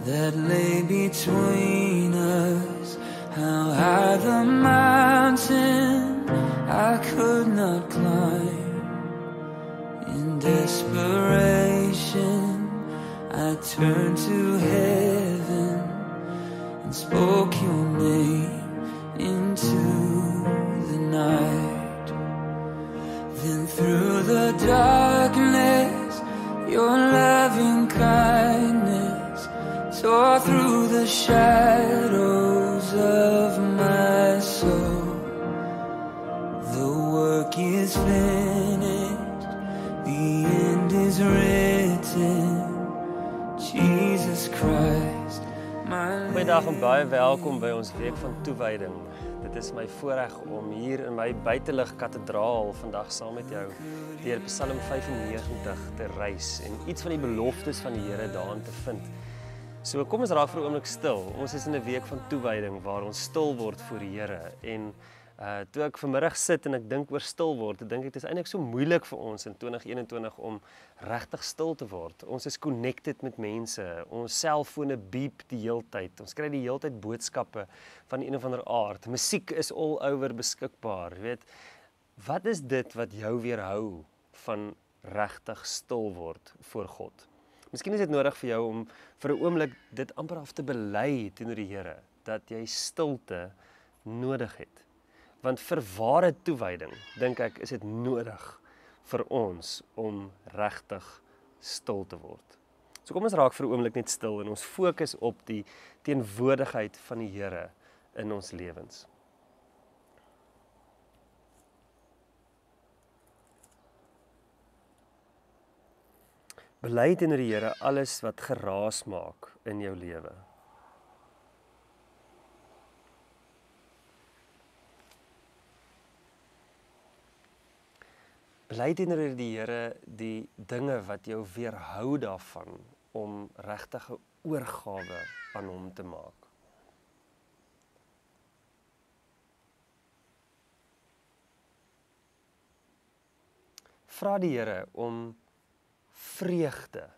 that lay between us. How high the mountain I could not climb. In desperation I turned to heaven and spoke your name into the night. Then through the darkness your loving kindness tore through the shadows of my soul. The work is finished, the end is written. Jesus Christ, my Goeiedag en baie welkom by ons week van toewyding. Dit is my voorreg om hier in my buitelug kathedraal vandag saam met jou deur Psalm 95 te reis en iets van die beloftes van die Here daarin te vind. So kom ons raak vir 'n oomblik stil. Ons is in 'n week van toewyding waar ons stil word voor die Here en toe ek vanmiddag sit en ek dink oor stil word, dink ek dit is eintlik so moeilik vir ons in 2021 om regtig stil te word. Ons is connected met mense, ons selfone beep die heeltyd, ons kry die heeltyd boodskappe van een of ander aard, musiek is all over beskikbaar, jy weet. Wat is dit wat jou weerhou van regtig stil word voor God? Miskien is dit nodig vir jou om vir 'n oomblik dit amper af te bely teenoor die Here, dat jy stilte nodig het. Want vir ware toewyding, dink ek, is dit nodig vir ons om regtig stil te word. So kom ons raak vir 'n oomblik net stil en ons fokus op die teenwoordigheid van die Here in ons lewens. Bely teenoor die Here alles wat geraas maak in jou lewe. Bely teenoor die Here die dinge wat jou weerhou daarvan om regtig 'n oorgawe aan hom te maak. Vra die Here om vreugde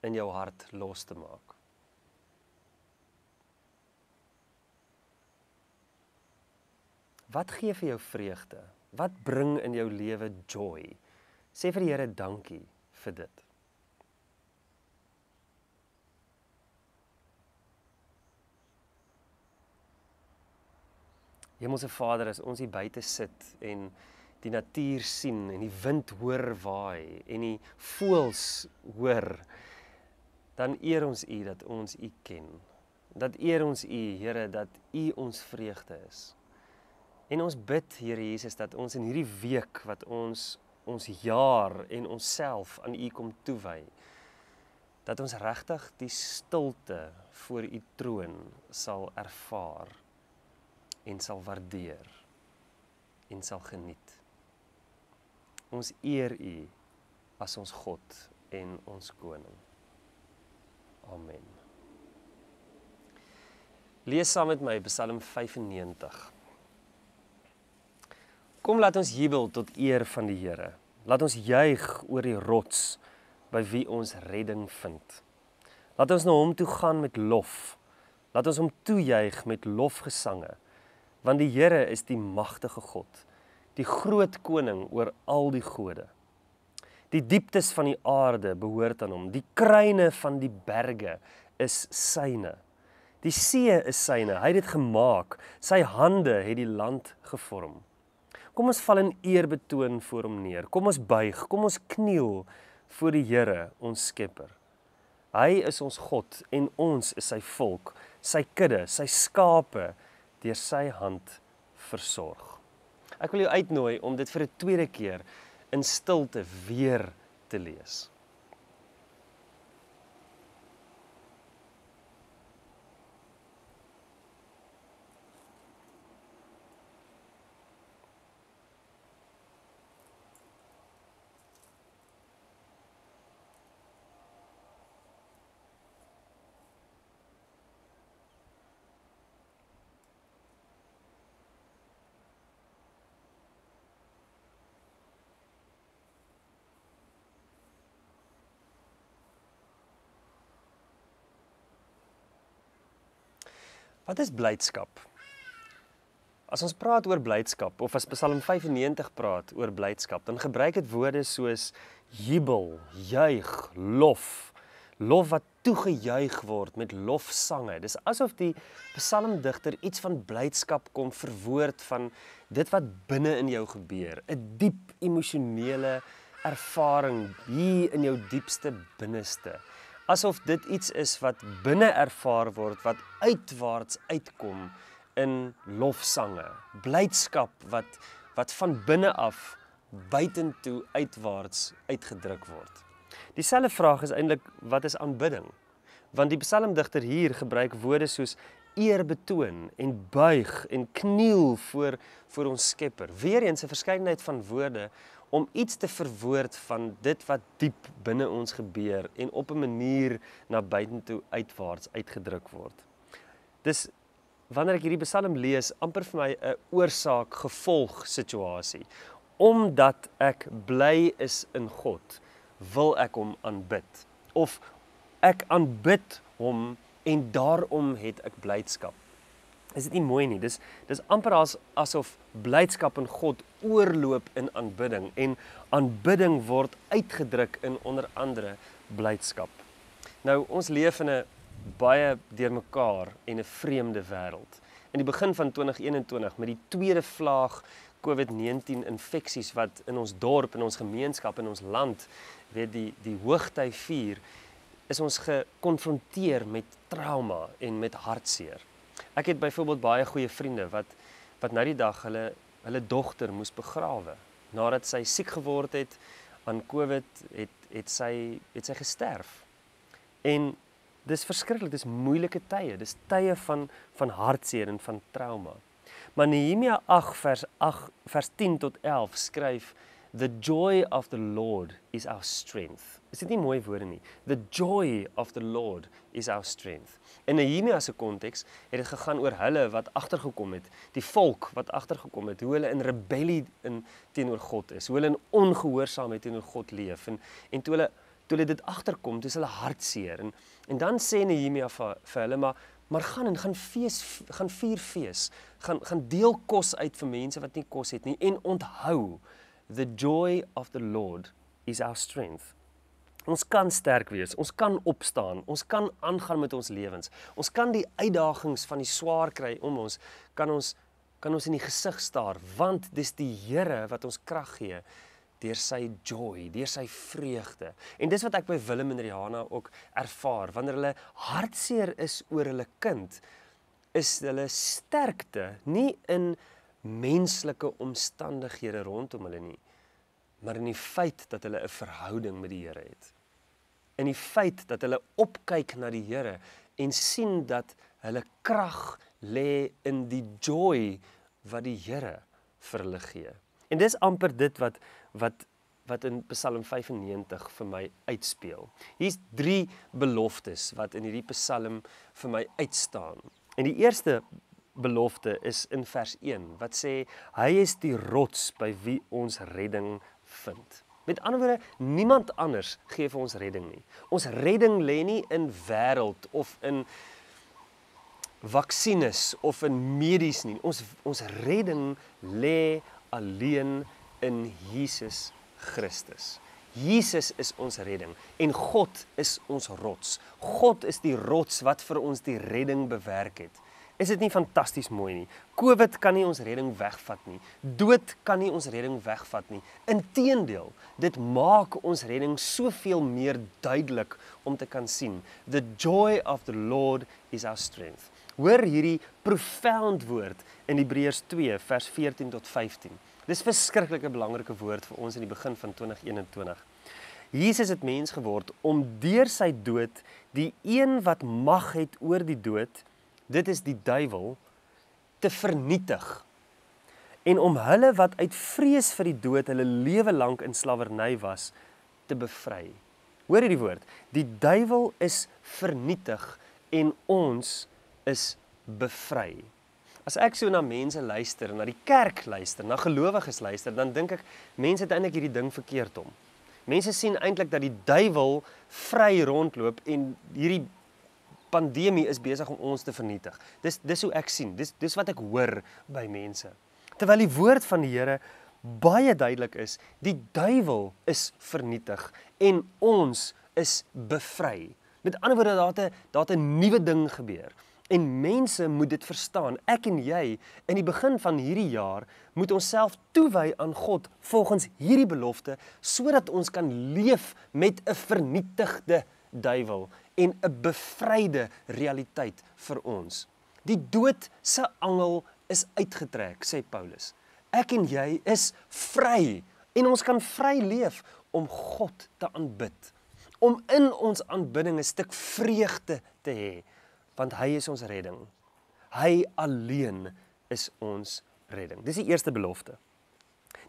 in jou hart los te maak. Wat gee vir jou vreugde? Wat bring in jou lewe joy? Sê vir die Here dankie vir dit. Hemelse Vader, as ons hier buite sit en die natuur sien en die wind hoor waai en die voëls hoor, dan eer ons U dat ons U ken. Dat eer ons U, Here, dat U ons vreugde is. En ons bid, Here Jesus, dat ons in hierdie week wat ons jaar en onsself aan U kom toewy, dat ons regtig die stilte voor U troon sal ervaar en sal waardeer en sal geniet. Ons eer U as ons God en ons koning. Amen. Lees saam met my Psalm 95. Kom laat ons jubel tot eer van die Here. Laat ons juig oor die rots by wie ons redding vind. Laat ons na hom toe gaan met lof. Laat ons hom toejuig met lofgesange, want die Here is die magtige God, die groot koning oor al die gode. Die dieptes van die aarde behoort aan hom, die kruine van die berge is syne. Die see is syne, hy het dit gemaak, sy hande het die land gevorm. Kom ons val in eerbetoon voor hom neer, kom ons buig, kom ons kniel voor die Here, ons Skepper. Hy is ons God en ons is sy volk, sy kudde, sy skape, deur sy hand versorg. Ek wil jou uitnooi om dit vir 'n tweede keer in stilte weer te lees. Wat is blydskap? As ons praat oor blydskap, of as Psalm 95 praat oor blydskap, dan gebruik dit woorde soos jubel, juig, lof. Lof wat toegejuig word met lofsange. Dis asof die psalmdigter iets van blydskap kom verwoord van dit wat binne in jou gebeur. 'n Diep emosionele ervaring hier in jou diepste binneste. Asof dit iets is wat binne ervaar word, wat uitwaarts uitkom in lofsange. Blydskap wat van binne af buitentoe uitwaarts uitgedruk word. Dieselfde vraag is eintlik, wat is aanbidding? Want die psalmdigter hier gebruik woorde soos eerbetoon en buig en kniel voor ons Skepper. Weereens 'n verskeidenheid van woorde om iets te verwoord van dit wat diep binne ons gebeur en op 'n manier na buitentoe uitwaarts uitgedruk word. Dis wanneer ek hierdie psalm lees, amper vir my 'n oorsaak-gevolg situasie. Omdat ek bly is in God, wil ek hom aanbid. Of ek aanbid hom en daarom het ek blydskap. Is dit nie mooi nie? Dis amper asof blydskap in God oorloop in aanbidding en aanbidding word uitgedruk in onder andere blydskap. Nou, ons leef in 'n baie deurmekaar en 'n vreemde wêreld. In die begin van 2021 met die tweede vlaag COVID-19 infeksies wat in ons dorp, in ons gemeenskap, in ons land, weet die hoogtyd vier, is ons gekonfronteer met trauma en met hartseer. Ek het byvoorbeeld baie goeie vriende wat nou die dag hulle dogter moes begrawe. Nadat sy siek geword het aan COVID, het sy gesterf. En dis verskriklik, dis moeilike tye, dis tye van hartseer en van trauma. Maar Nehemia 8 vers 10 tot 11 skryf, "The joy of the Lord is our strength." Is dit nie mooi woorde nie? The joy of the Lord is our strength. In Nehemia se konteks het dit gegaan oor hulle wat agtergekom het, die volk wat agtergekom het, hoe hulle in rebellie teenoor God is, hoe hulle in ongehoorsaamheid teenoor God leef. En toe hulle dit agterkom, toe is hulle hartseer. En dan sê Nehemia vir hulle, maar gaan vier fees, gaan deel kos uit vir mense wat nie kos het nie, en onthou, the joy of the Lord is our strength. Ons kan sterk wees, ons kan opstaan, ons kan aangaan met ons lewens, ons kan die uitdagings van die swaar kry om ons, kan ons in die gesig staar, want dis die Here wat ons krag gee, deur sy joy, deur sy vreugde. En dis wat ek by Willem en Rihanna ook ervaar, wanneer hulle hartseer is oor hulle kind, is hulle sterkte nie in menslike omstandighede rondom hulle nie, maar in die feit dat hulle 'n verhouding met die Here het. In die feit dat hulle opkyk na die Here en sien dat hulle krag lê in die joy wat die Here vir hulle gee. En dis amper dit wat in Psalm 95 vir my uitspeel. Hier's 3 beloftes wat in hierdie Psalm vir my uitstaan. En die eerste belofte is in vers 1, wat sê, hy is die rots by wie ons redding vind. Met ander woorde, niemand anders gee vir ons redding nie. Ons redding lê nie in wêreld of in vaksines of in medies nie. Ons redding lê alleen in Jesus Christus. Jesus is ons redding en God is ons rots. God is die rots wat vir ons die redding bewerk het. Is dit nie fantasties mooi nie? COVID kan nie ons redding wegvat nie. Dood kan nie ons redding wegvat nie. Inteendeel, dit maak ons redding soveel meer duidelik om te kan sien. The joy of the Lord is our strength. Hoor hierdie profound woord in Hebreërs 2 vers 14 tot 15. Dis 'n verskriklike belangrike woord vir ons in die begin van 2021. Jesus het mens geword om deur sy dood die een wat mag het oor die dood, dit is die duiwel, te vernietig. En om hulle wat uit vrees vir die dood hulle lewe lank in slawerny was, te bevry. Hoor hierdie woord, die duiwel is vernietig en ons is bevry. As ek so na mense luister, na die kerk luister, na gelowiges luister, dan dink ek, mense het eintlik hierdie ding verkeerd om. Mense sien eintlik dat die duiwel vry rondloop en hierdie pandemie is besig om ons te vernietig. Dis hoe ek sien, dis wat ek hoor by mense. Terwyl die woord van die Here baie duidelik is, die duiwel is vernietig en ons is bevry. Met ander woorde, daar het 'n nuwe ding gebeur. En mense moet dit verstaan. Ek en jy, in die begin van hierdie jaar, moet ons self toewy aan God volgens hierdie belofte, sodat ons kan leef met 'n vernietigde duiwel en 'n bevryde realiteit vir ons. Die dood se angel is uitgetrek, sê Paulus. Ek en jy is vry en ons kan vry leef om God te aanbid. Om in ons aanbidding 'n stuk vreugde te hê, want hy is ons redding. Hy alleen is ons redding. Dis die eerste belofte.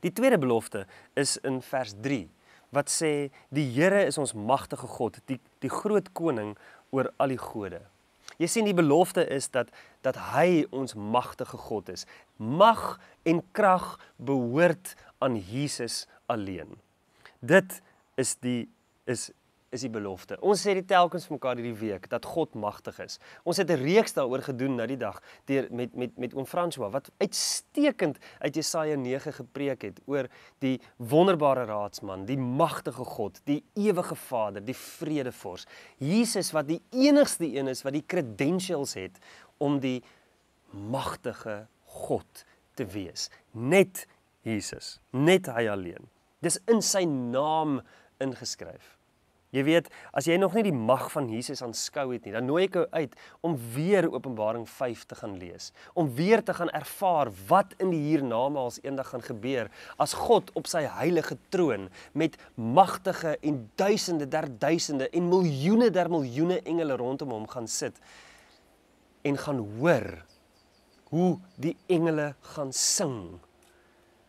Die tweede belofte is in vers 3, wat sê, die Here is ons magtige God, die groot koning oor al die gode. Jy sien, die belofte is dat hy ons magtige God is. Mag en krag behoort aan Jesus alleen. Dit is die belofte. Ons sê dit telkens vir mekaar hierdie week, dat God magtig is. Ons het 'n reeks daaroor gedoen na die dag, met oom François, wat uitstekend uit Jesaja 9 gepreek het, oor die wonderbare raadsman, die magtige God, die ewige Vader, die vredevors. Jesus wat die enigste een is, wat die credentials het, om die magtige God te wees. Net Jesus, net hy alleen. Dis in sy naam ingeskryf. Jy weet, as jy nog nie die mag van Jesus aanskou het nie, dan nooi ek jou uit om weer Openbaring 5 te gaan lees, om weer te gaan ervaar wat in die hiernamaals eendag gaan gebeur, as God op sy heilige troon met magtige en duisende der duisende en miljoene der miljoene engele rondom hom gaan sit, en gaan hoor hoe die engele gaan sing,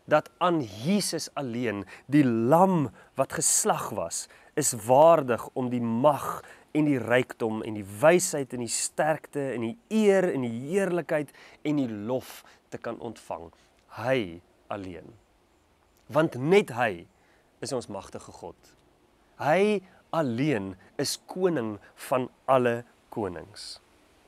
dat aan Jesus alleen, die lam wat geslag was, is waardig om die mag en die rykdom en die wysheid en die sterkte en die eer en die heerlikheid en die lof te kan ontvang. Hy alleen. Want net hy is ons magtige God. Hy alleen is koning van alle konings.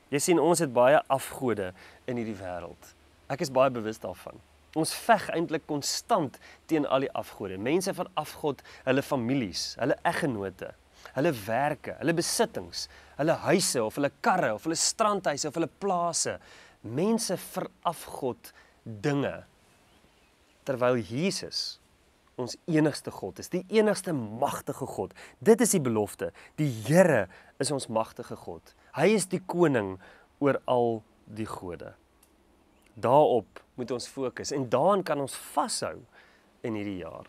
Jy sien, ons het baie afgode in hierdie wêreld. Ek is baie bewus daarvan. Ons veg eintlik konstant teen al die afgode. Mense van afgod, hulle families, hulle eggenote, hulle werke, hulle besittings, hulle huise of hulle karre of hulle strandhuise of hulle plase. Mense verafgod dinge, terwyl Jesus ons enigste God is, die enigste magtige God. Dit is die belofte. Die Here is ons magtige God. Hy is die koning oor al die gode. Daarop moet ons fokus en daaraan kan ons vashou in hierdie jaar.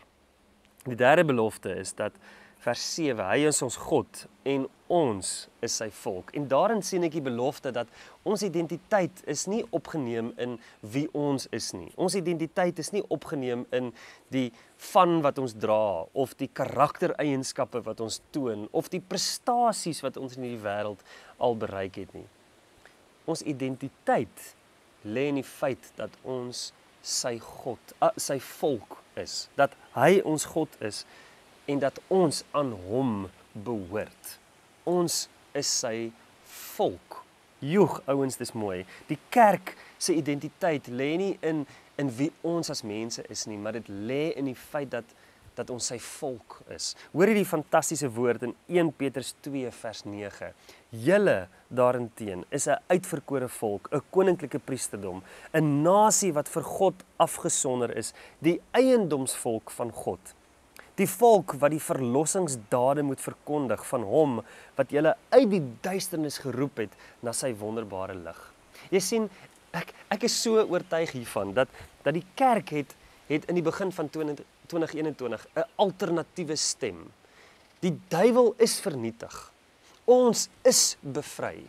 Die derde belofte is dat vers 7, hy is ons God en ons is sy volk. En daarin sien ek die belofte dat ons identiteit is nie opgeneem in wie ons is nie. Ons identiteit is nie opgeneem in die van wat ons dra, of die karaktereienskappe wat ons toon, of die prestasies wat ons in hierdie wêreld al bereik het nie. Ons identiteit lê in die feit dat ons sy God, sy volk is, dat hy ons God is en dat ons aan hom behoort. Ons is sy volk. Joeg, ouens, dis mooi. Die kerk se identiteit lê nie in wie ons as mense is nie, maar dit lê in die feit dat ons sy volk is. Hoor hierdie fantastiese woord in 1 Petrus 2 vers 9. Julle daarenteen is 'n uitverkore volk, 'n koninklike priesterdom, 'n nasie wat vir God afgesonder is, die eiendomsvolk van God. Die volk wat die verlossingsdade moet verkondig van hom wat julle uit die duisternis geroep het na sy wonderbare lig. Jy sien, ek is so oortuig hiervan dat die kerk het in die begin van 2021 'n alternatiewe stem. Die duiwel is vernietig. Ons is bevry.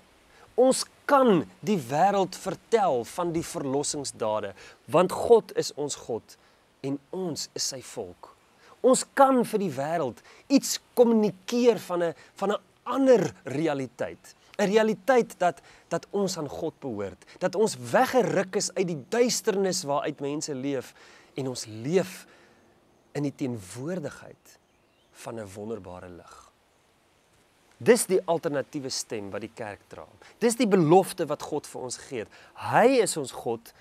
Ons kan die wêreld vertel van die verlossingsdade, want God is ons God en ons is sy volk. Ons kan vir die wêreld iets kommunikeer van 'n ander realiteit. 'n Realiteit dat ons aan God behoort, dat ons weggeruk is uit die duisternis waaruit mense leef en ons leef in die teenwoordigheid van 'n wonderbare lig. Dis die alternatiewe stem wat die kerk dra. Dis die belofte wat God vir ons gegee het. Hy is ons God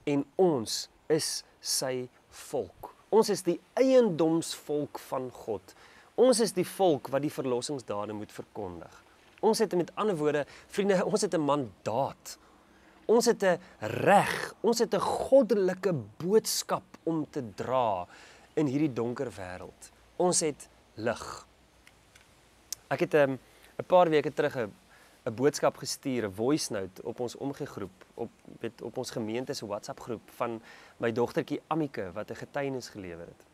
en ons is sy volk. Ons is die eiendomsvolk van God. Ons is die volk wat die verlossingsdade moet verkondig. Ons het met ander woorde, vriende, ons het 'n mandaat. Ons het 'n reg, ons het 'n goddelike boodskap om te dra in hierdie donker wêreld. Ons het lig. Ek het 'n paar weke terug 'n boodskap gestuur, 'n voice note op ons omgegroep, op ons gemeente se WhatsApp groep van my dogtertjie Amike wat 'n getuienis gelewer het.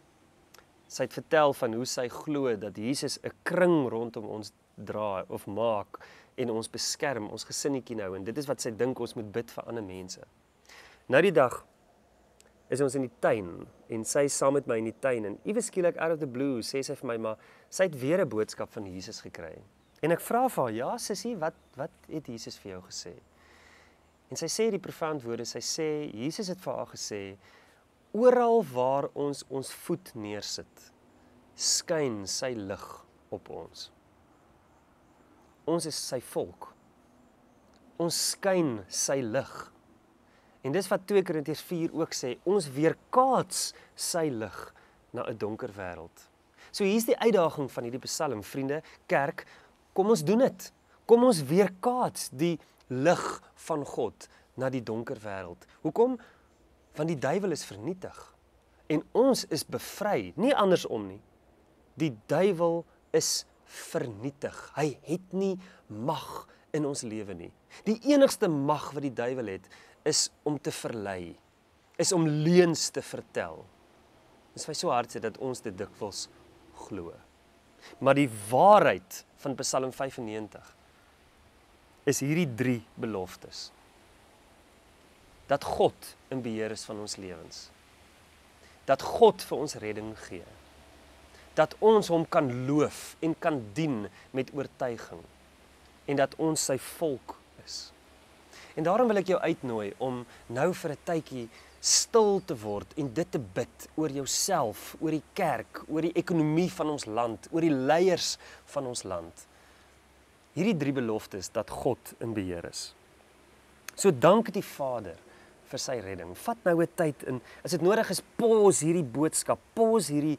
Sy het vertel van hoe sy glo dat Jesus 'n kring rondom ons dra of maak en ons beskerm, ons gesinnetjie nou, en dit is wat sy dink ons moet bid vir ander mense. Nou die dag is ons in die tuin en sy is saam met my in die tuin en iewes skielik out of the blue sê sy vir my, maar sy het weer 'n boodskap van Jesus gekry. En ek vra vir haar, ja sussie, wat het Jesus vir jou gesê? En sy sê die profound woorde, sy sê, Jesus het vir haar gesê, oral waar ons ons voet neersit, skyn sy lig op ons. Ons is sy volk. Ons skyn sy lig. En dis wat 2 Korintiërs 4 ook sê, ons weerkaats sy lig na 'n donker wêreld. So hier's die uitdaging van hierdie Psalm, vriende, kerk, kom ons doen dit. Kom ons weerkaats die lig van God na die donker wêreld. Hoekom? Want die duiwel is vernietig. En ons is bevry, nie andersom nie. Die duiwel is vernietig. Hy het nie mag in ons lewe nie. Die enigste mag wat die duiwel het, is om te verlei, is om leuns te vertel. Dis vir so hard sê dat ons dit dikwels glo. Maar die waarheid van Psalm 95 is hierdie 3 beloftes. Dat God in beheer is van ons lewens. Dat God vir ons redding gee. Dat ons hom kan loof en kan dien met oortuiging. En dat ons sy volk is. En daarom wil ek jou uitnooi om nou vir 'n tydjie stil te word en dit te bid oor jouself, oor die kerk, oor die ekonomie van ons land, oor die leiers van ons land. Hierdie 3 beloftes dat God in beheer is. So dank die Vader vir sy redding. Vat nou 'n tyd en as dit nodig is, pause hierdie boodskap, pause hierdie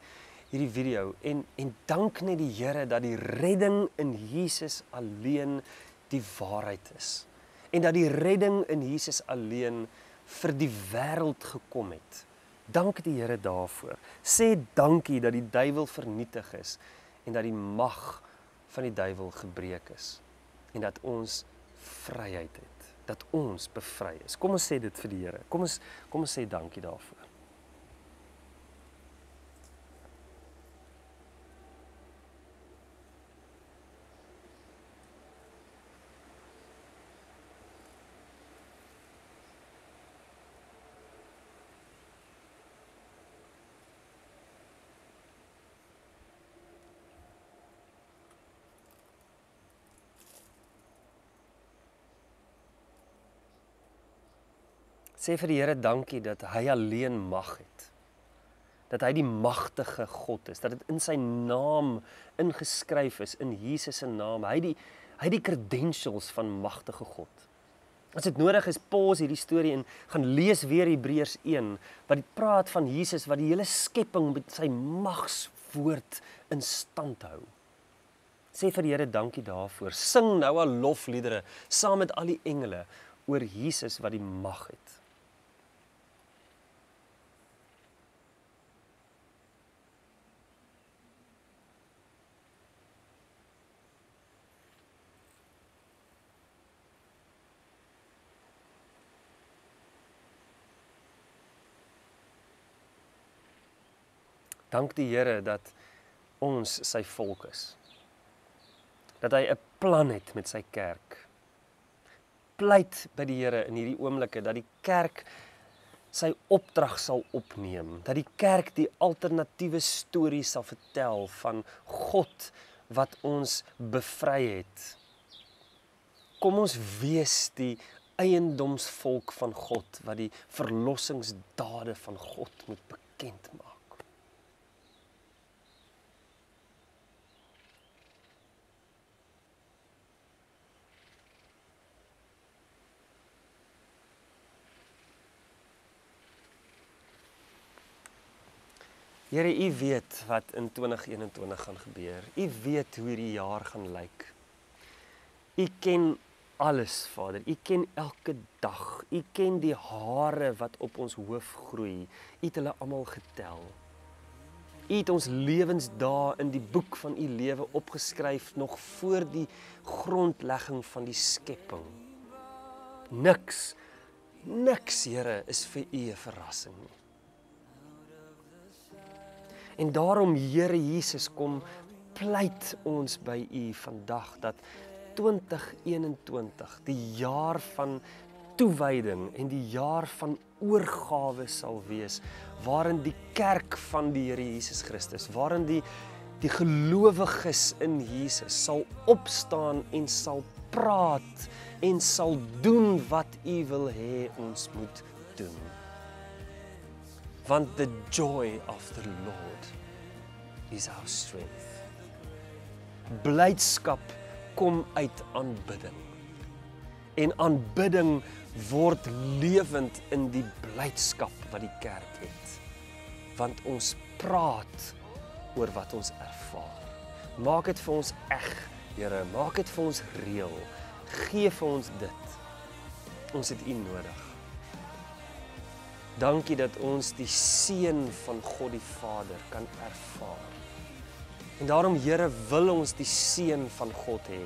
video en dank net die Here dat die redding in Jesus alleen die waarheid is. En dat die redding in Jesus alleen vir die wêreld gekom het. Dank die Here daarvoor. Sê dankie dat die duiwel vernietig is en dat die mag van die duiwel gebreek is. En dat ons vryheid het. Dat ons bevry is. Kom ons sê dit vir die Here. Kom ons sê dankie daarvoor. Sê vir die Here dankie dat hy alleen mag het. Dat hy die magtige God is, dat dit in sy naam ingeskryf is, in Jesus se naam. Hy die credentials van magtige God. As dit nodig is, pause hierdie storie en gaan lees weer Hebreërs 1, wat die praat van Jesus, wat die hele skepping met sy magswoord in stand hou. Sê vir die Here dankie daarvoor. Sing nou al lofliedere, saam met al die engele, oor Jesus wat die mag het. Dank die Here dat ons sy volk is. Dat hy 'n plan het met sy kerk. Pleit by die Here in hierdie oomblikke dat die kerk sy opdrag sal opneem. Dat die kerk die alternatiewe storie sal vertel van God wat ons bevry het. Kom ons wees die eiendomsvolk van God wat die verlossingsdade van God moet bekend maak. Here, U weet wat in 2021 gaan gebeur. U weet hoe hierdie jaar gaan lyk. U ken alles, Vader. U ken elke dag. U ken die hare wat op ons hoof groei. U het hulle almal getel. U het ons lewensdae in die boek van U lewe opgeskryf nog voor die grondlegging van die skepping. Niks, Here, is vir U 'n verrassing nie. En daarom, Here Jesus, kom pleit ons by U vandag dat 2021 die jaar van toewyding en die jaar van oorgawe sal wees, waarin die kerk van die Here Jesus Christus, waarin die gelowiges in Jesus sal opstaan en sal praat en sal doen wat U wil hê ons moet doen. Want the joy of the Lord is our strength. Blydskap kom uit aanbidding. En aanbidding word lewend in die blydskap wat die kerk het. Want ons praat oor wat ons ervaar. Maak dit vir ons eg, Here, maak dit vir ons reël. Gee vir ons dit. Ons het U nodig. Dankie dat ons die seën van God die Vader kan ervaar. En daarom, Here, wil ons die seën van God hê.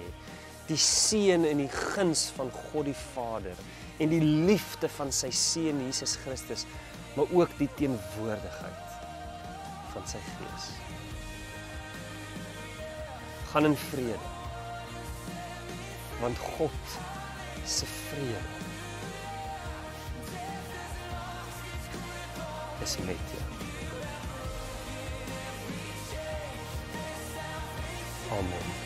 Die seën en die guns van God die Vader en die liefde van sy seun Jesus Christus, maar ook die teenwoordigheid van sy Gees. Gaan in vrede, want God se vrede is met jou. Amen.